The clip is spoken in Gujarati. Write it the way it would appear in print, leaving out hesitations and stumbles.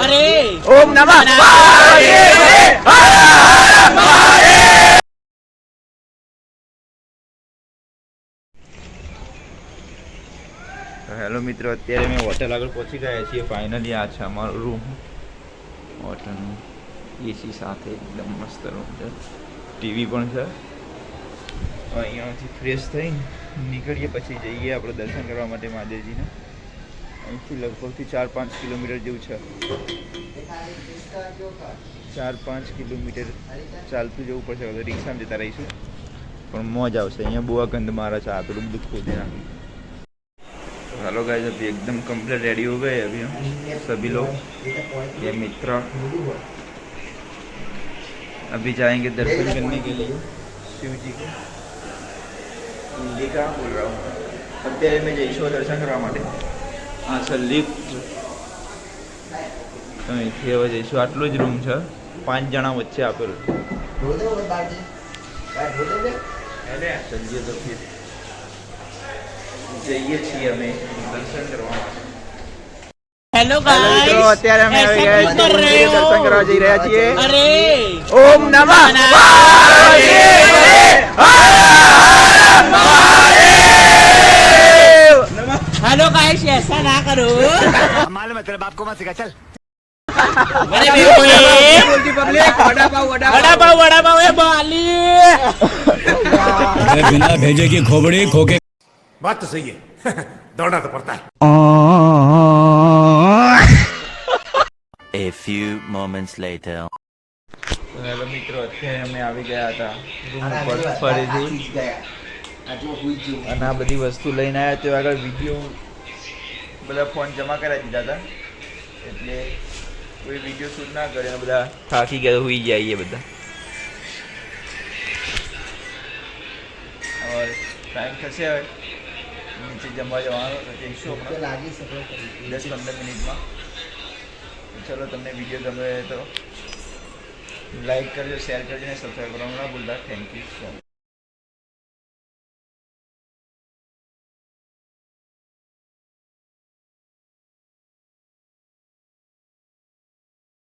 अरे ओम नमः હેલો મિત્રો, અત્યારે મેં હોટેલ આગળ પહોંચી ગયા છીએ. ફાઇનલી આ છે અમારો રૂમ હોટલનું. એસી સાથે એકદમ મસ્ત રૂમ છે, ટીવી પણ છે. અહીંયાથી ફ્રેશ થઈને નીકળીએ, પછી જઈએ આપણે દર્શન કરવા માટે મહાદેવજીને. અહીંથી લગભગથી 4-5 કિલોમીટર જેવું છે. 4-5 કિલોમીટર ચાલતું જવું પડશે. હવે રિક્ષામાં જતા રહીશું, પણ મોજ આવશે. અહીંયા બુआ गंद मारा છે, પેલું બધું ખોદી નાખ્યું. हेलो गाइस, अभी एकदम कंप्लीट रेडी हो गए अभी हम सभी लोग. ये मित्र अभी जाएंगे दर्शन करने के लिए शिव जी को. हिंदी का बोल रहा हूँ. અત્યારે મેં જઈશું દર્શન કરવા માટે. હા સર, લિફ્ટ અહીંથી હવે જઈશું. આટલું જ રૂમ છે, 5 જણા વચ્ચે આપેલું. ચલીએ તો ફિર જઈએ છીએ અમે દર્શન કરવા માટે. हेलो गाइस, અત્યારે અમે આવી ગયા છીએ, कर रहे हो? દર્શન કરવા જઈ રહ્યા છીએ. अरे ઓમ નમઃ हेलो गाइस, ऐसा ना करो. मालूम है तेरे बाप को मत सिखा चल. अरे वड़ा पाव है बाली. बिना भेजे की खोपड़ी खोके. बात तो सही है. दौड़ना तो पड़ता है. A few moments later. Hello મિત્રો, અત્યારે અમે આવી ગયા હતા રૂમ ઉપર ફરીથી, અને આ બધી વસ્તુ લઈને આવ્યા. તો આગળ વિડીયો બધા ફોન જમા કરાવી દીધા હતા, એટલે કોઈ વિડીયો શૂટ ના કરે. બધા થાકી ગયા, હોઈ જઈએ બધા. હવે ટાઈમ થશે, હવે નીચે જમવા જવાનો તો જઈશું હમણાં 10-15 મિનિટમાં. ચલો, તમને વિડીયો ગમે તો લાઈક કરજો, શેર કરજો અને સબસ્ક્રાઈબ કરવાનું ના ભૂલતા. Thank you so much.